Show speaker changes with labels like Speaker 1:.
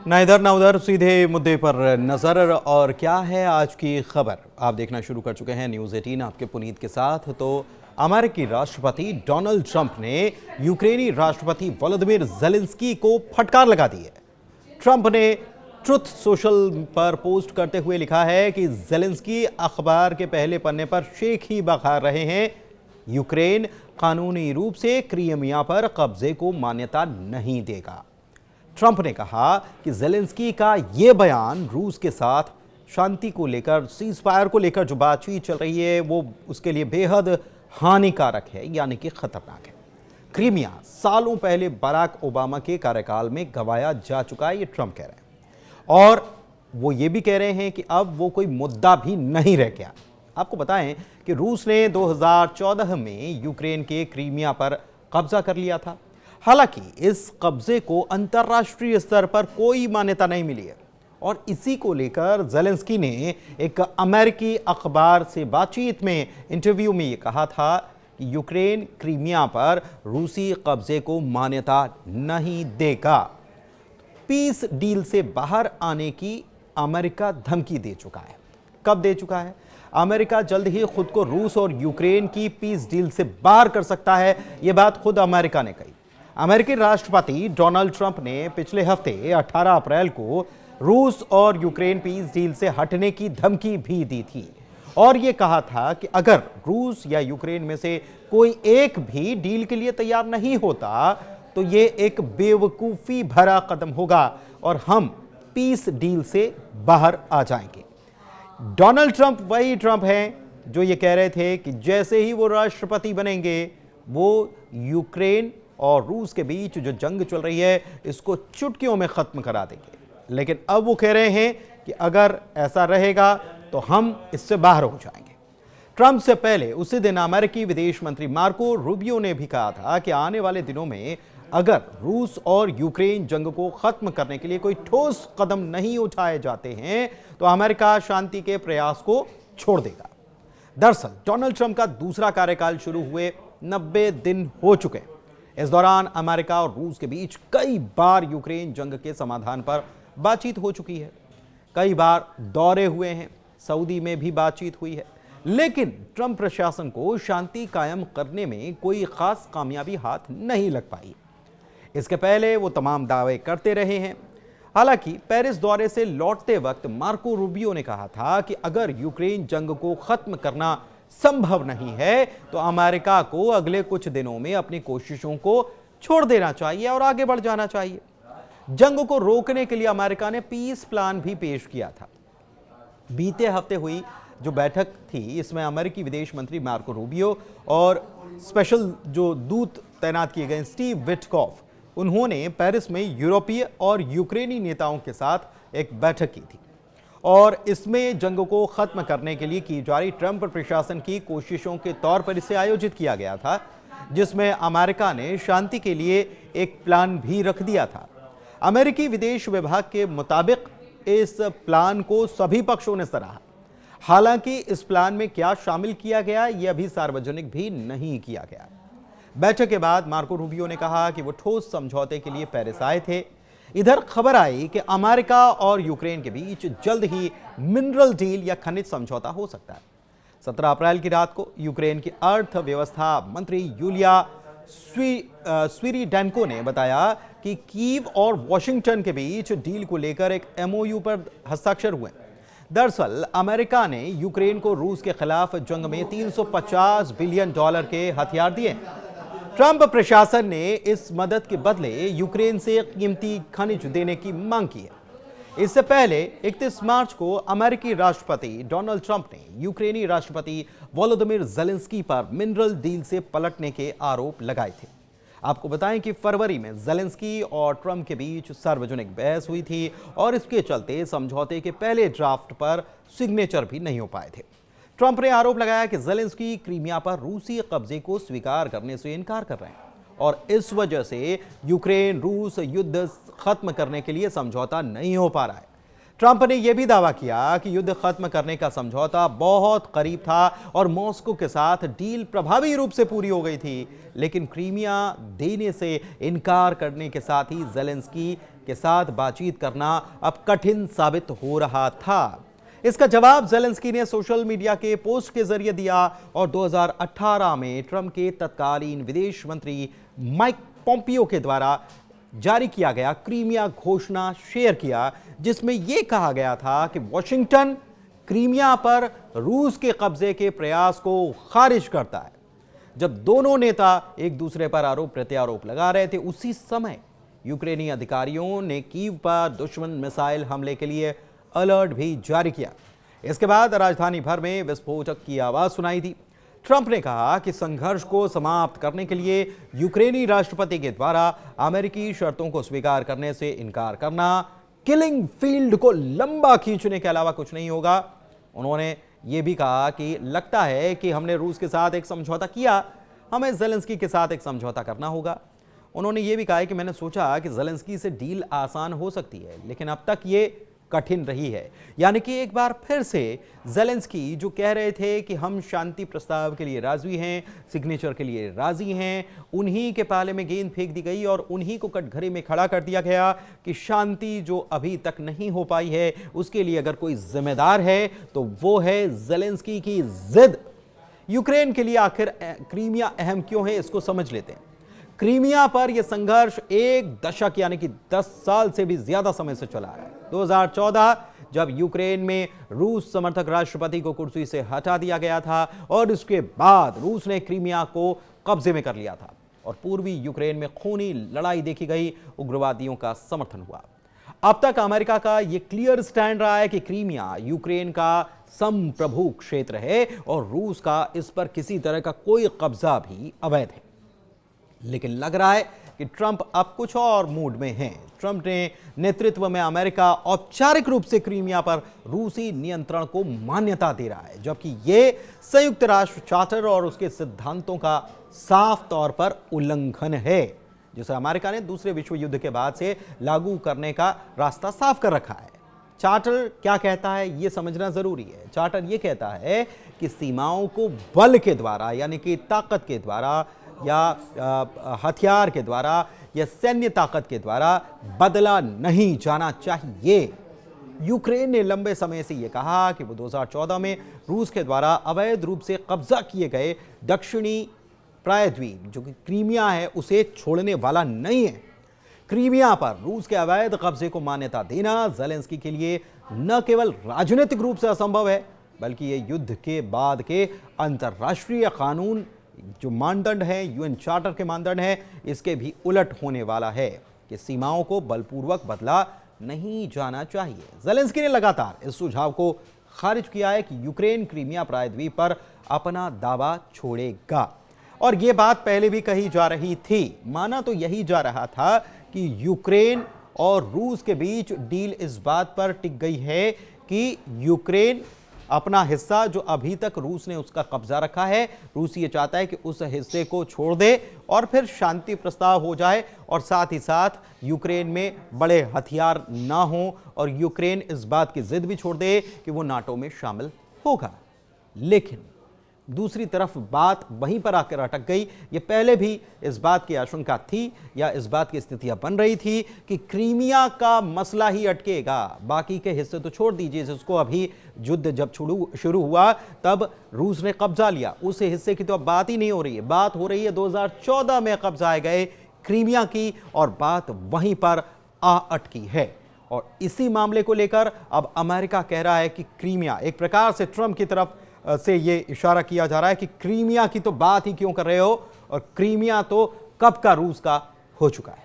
Speaker 1: ना इधर ना उधर, सीधे मुद्दे पर नजर। और क्या है आज की खबर, आप देखना शुरू कर चुके हैं न्यूज़ 18 आपके पुनीत के साथ। तो अमेरिकी राष्ट्रपति डोनाल्ड ट्रंप ने यूक्रेनी राष्ट्रपति वोलोदिमीर ज़ेलेंस्की को फटकार लगा दी है। ट्रंप ने ट्रुथ सोशल पर पोस्ट करते हुए लिखा है कि ज़ेलेंस्की अखबार के पहले पन्ने पर शेख ही बखार रहे हैं, यूक्रेन कानूनी रूप से क्रीमिया पर कब्जे को मान्यता नहीं देगा। ट्रंप ने कहा कि ज़ेलेंस्की का यह बयान रूस के साथ शांति को लेकर, सीज फायर को लेकर जो बातचीत चल रही है वो उसके लिए बेहद हानिकारक है, यानी कि खतरनाक है। क्रीमिया सालों पहले बराक ओबामा के कार्यकाल में गंवाया जा चुका है, ये ट्रंप कह रहे हैं। और वो ये भी कह रहे हैं कि अब वो कोई मुद्दा भी नहीं रह गया। आपको बताएं कि रूस ने 2014 में यूक्रेन के क्रीमिया पर कब्जा कर लिया था। हालांकि इस कब्जे को अंतर्राष्ट्रीय स्तर पर कोई मान्यता नहीं मिली है और इसी को लेकर ज़ेलेंस्की ने एक अमेरिकी अखबार से बातचीत में, इंटरव्यू में ये कहा था कि यूक्रेन क्रीमिया पर रूसी कब्जे को मान्यता नहीं देगा। पीस डील से बाहर आने की अमेरिका धमकी दे चुका है। कब दे चुका है? अमेरिका जल्द ही खुद को रूस और यूक्रेन की पीस डील से बाहर कर सकता है, यह बात खुद अमेरिका ने कही। अमेरिकी राष्ट्रपति डोनाल्ड ट्रंप ने पिछले हफ्ते 18 अप्रैल को रूस और यूक्रेन पीस डील से हटने की धमकी भी दी थी और यह कहा था कि अगर रूस या यूक्रेन में से कोई एक भी डील के लिए तैयार नहीं होता तो यह एक बेवकूफ़ी भरा कदम होगा और हम पीस डील से बाहर आ जाएंगे। डोनाल्ड ट्रंप वही ट्रंप हैं जो ये कह रहे थे कि जैसे ही वो राष्ट्रपति बनेंगे वो यूक्रेन और रूस के बीच जो जंग चल रही है इसको चुटकियों में खत्म करा देंगे। लेकिन अब वो कह रहे हैं कि अगर ऐसा रहेगा तो हम इससे बाहर हो जाएंगे। ट्रंप से पहले उसी दिन अमेरिकी विदेश मंत्री मार्को रूबियो ने भी कहा था कि आने वाले दिनों में अगर रूस और यूक्रेन जंग को खत्म करने के लिए कोई ठोस कदम नहीं उठाए जाते हैं तो अमेरिका शांति के प्रयास को छोड़ देगा। दरअसल डोनाल्ड ट्रंप का दूसरा कार्यकाल शुरू हुए 90 दिन हो चुके हैं। इस दौरान अमेरिका और रूस के बीच कई बार यूक्रेन जंग के समाधान पर बातचीत हो चुकी है, कई बार दौरे हुए हैं, सऊदी में भी बातचीत हुई है, लेकिन ट्रंप प्रशासन को शांति कायम करने में कोई खास कामयाबी हाथ नहीं लग पाई। इसके पहले वो तमाम दावे करते रहे हैं। हालांकि पेरिस दौरे से लौटते वक्त मार्को रूबियो ने कहा था कि अगर यूक्रेन जंग को खत्म करना संभव नहीं है तो अमेरिका को अगले कुछ दिनों में अपनी कोशिशों को छोड़ देना चाहिए और आगे बढ़ जाना चाहिए। जंग को रोकने के लिए अमेरिका ने पीस प्लान भी पेश किया था। बीते हफ्ते हुई जो बैठक थी इसमें अमेरिकी विदेश मंत्री मार्को रूबियो और स्पेशल जो दूत तैनात किए गए स्टीव विटकॉफ, उन्होंने पेरिस में यूरोपीय और यूक्रेनी नेताओं के साथ एक बैठक की थी और इसमें जंग को खत्म करने के लिए की जा रही ट्रंप प्रशासन की कोशिशों के तौर पर इसे आयोजित किया गया था, जिसमें अमेरिका ने शांति के लिए एक प्लान भी रख दिया था। अमेरिकी विदेश विभाग के मुताबिक इस प्लान को सभी पक्षों ने सराहा। हालांकि इस प्लान में क्या शामिल किया गया यह अभी सार्वजनिक भी नहीं किया गया। बैठक के बाद मार्को रूबियो ने कहा कि वो ठोस समझौते के लिए पेरिस आए थे। इधर खबर आई कि अमेरिका और यूक्रेन के बीच जल्द ही मिनरल डील या खनिज समझौता हो सकता है। 17 अप्रैल की रात को यूक्रेन की अर्थव्यवस्था मंत्री यूलिया स्विरिडेंको ने बताया कि कीव और वॉशिंगटन के बीच डील को लेकर एक एमओयू पर हस्ताक्षर हुए। दरअसल अमेरिका ने यूक्रेन को रूस के खिलाफ जंग में $350 बिलियन के हथियार दिए। ट्रंप प्रशासन ने इस मदद के बदले यूक्रेन से कीमती खनिज देने की मांग की है। इससे पहले 31 मार्च को अमेरिकी राष्ट्रपति डोनाल्ड ट्रंप ने यूक्रेनी राष्ट्रपति वोलोदिमीर ज़ेलेंस्की पर मिनरल डील से पलटने के आरोप लगाए थे। आपको बताएं कि फरवरी में ज़ेलेंस्की और ट्रंप के बीच सार्वजनिक बहस हुई थी और इसके चलते समझौते के पहले ड्राफ्ट पर सिग्नेचर भी नहीं हो पाए थे। ट्रंप ने आरोप लगाया कि ज़ेलेंस्की क्रीमिया पर रूसी कब्जे को स्वीकार करने से इनकार कर रहे हैं और इस वजह से यूक्रेन रूस युद्ध खत्म करने के लिए समझौता नहीं हो पा रहा है। ट्रंप ने यह भी दावा किया कि युद्ध खत्म करने का समझौता बहुत करीब था और मॉस्को के साथ डील प्रभावी रूप से पूरी हो गई थी, लेकिन क्रीमिया देने से इनकार करने के साथ ही ज़ेलेंस्की के साथ बातचीत करना अब कठिन साबित हो रहा था। इसका जवाब ज़ेलेंस्की ने सोशल मीडिया के पोस्ट के जरिए दिया और 2018 में ट्रंप के तत्कालीन विदेश मंत्री माइक पोम्पियो के द्वारा जारी किया गया क्रीमिया घोषणा शेयर किया, जिसमें यह कहा गया था कि वॉशिंगटन क्रीमिया पर रूस के कब्जे के प्रयास को खारिज करता है। जब दोनों नेता एक दूसरे पर आरोप प्रत्यारोप लगा रहे थे, उसी समय यूक्रेनी अधिकारियों ने कीव पर दुश्मन मिसाइल हमले के लिए अलर्ट भी जारी किया। इसके बाद राजधानी भर में विस्फोटक की आवाज सुनाई दी। ट्रंप ने कहा कि संघर्ष को समाप्त करने के लिए यूक्रेनी राष्ट्रपति के द्वारा अमेरिकी शर्तों को स्वीकार करने से इनकार करना किलिंग फील्ड को लंबा खींचने के अलावा कुछ नहीं होगा। उन्होंने यह भी कहा कि लगता है कि हमने रूस के साथ एक समझौता किया, हमें ज़ेलेंस्की के साथ एक समझौता करना होगा। उन्होंने यह भी कहा कि मैंने सोचा कि ज़ेलेंस्की से डील आसान हो सकती है, लेकिन अब तक ये कठिन रही है। यानी कि एक बार फिर से ज़ेलेंस्की जो कह रहे थे कि हम शांति प्रस्ताव के लिए राजी हैं, सिग्नेचर के लिए राजी हैं, उन्हीं के पाले में गेंद फेंक दी गई और उन्हीं को कटघरे में खड़ा कर दिया गया कि शांति जो अभी तक नहीं हो पाई है उसके लिए अगर कोई जिम्मेदार है तो वो है ज़ेलेंस्की की जिद। यूक्रेन के लिए आखिर क्रीमिया अहम क्यों है, इसको समझ लेते हैं। क्रीमिया पर यह संघर्ष एक दशक यानी कि 10 साल से भी ज्यादा समय से चला है। 2014 जब यूक्रेन में रूस समर्थक राष्ट्रपति को कुर्सी से हटा दिया गया था और उसके बाद रूस ने क्रीमिया को कब्जे में कर लिया था और पूर्वी यूक्रेन में खूनी लड़ाई देखी गई, उग्रवादियों का समर्थन हुआ। अब तक अमेरिका का यह क्लियर स्टैंड रहा है कि क्रीमिया यूक्रेन का संप्रभु क्षेत्र है और रूस का इस पर किसी तरह का कोई कब्जा भी अवैध है। लेकिन लग रहा है कि ट्रंप अब कुछ और मूड में हैं। ट्रंप ने नेतृत्व में अमेरिका औपचारिक रूप से क्रीमिया पर रूसी नियंत्रण को मान्यता दे रहा है, जबकि यह संयुक्त राष्ट्र चार्टर और उसके सिद्धांतों का साफ तौर पर उल्लंघन है, जिसे अमेरिका ने दूसरे विश्व युद्ध के बाद से लागू करने का रास्ता साफ कर रखा है। चार्टर क्या कहता है यह समझना जरूरी है। चार्टर यह कहता है कि सीमाओं को बल के द्वारा यानी कि ताकत के द्वारा या हथियार के द्वारा या सैन्य ताकत के द्वारा बदला नहीं जाना चाहिए। यूक्रेन ने लंबे समय से यह कहा कि वो 2014 में रूस के द्वारा अवैध रूप से कब्जा किए गए दक्षिणी प्रायद्वीप जो कि क्रीमिया है उसे छोड़ने वाला नहीं है। क्रीमिया पर रूस के अवैध कब्जे को मान्यता देना ज़ेलेंस्की के लिए न केवल राजनीतिक रूप से असंभव है, बल्कि यह युद्ध के बाद के अंतर्राष्ट्रीय कानून जो मानदंड है, यूएन चार्टर के मानदंड है, इसके भी उलट होने वाला है कि सीमाओं को बलपूर्वक बदला नहीं जाना चाहिए। ज़ेलेंस्की ने लगातार इस सुझाव को खारिज किया है कि यूक्रेन क्रीमिया प्रायद्वीप पर अपना दावा छोड़ेगा और यह बात पहले भी कही जा रही थी। माना तो यही जा रहा था कि यूक्रेन और रूस के बीच डील इस बात पर टिक गई है कि यूक्रेन अपना हिस्सा जो अभी तक रूस ने उसका कब्जा रखा है, रूस ये चाहता है कि उस हिस्से को छोड़ दे और फिर शांति प्रस्ताव हो जाए और साथ ही साथ यूक्रेन में बड़े हथियार ना हो और यूक्रेन इस बात की जिद भी छोड़ दे कि वो नाटो में शामिल होगा। लेकिन दूसरी तरफ बात वहीं पर आकर अटक गई। ये पहले भी इस बात की आशंका थी या इस बात की स्थितियां बन रही थी कि क्रीमिया का मसला ही अटकेगा, बाकी के हिस्से तो छोड़ दीजिए, जिसको अभी युद्ध जब शुरू हुआ तब रूस ने कब्जा लिया, उस हिस्से की तो अब बात ही नहीं हो रही है। बात हो रही है 2014 में कब्जाए गए क्रीमिया की और बात वहीं पर आ अटकी है। और इसी मामले को लेकर अब अमेरिका कह रहा है कि क्रीमिया, एक प्रकार से ट्रंप की तरफ से ये इशारा किया जा रहा है कि क्रीमिया की तो बात ही क्यों कर रहे हो और क्रीमिया तो कब का रूस का हो चुका है।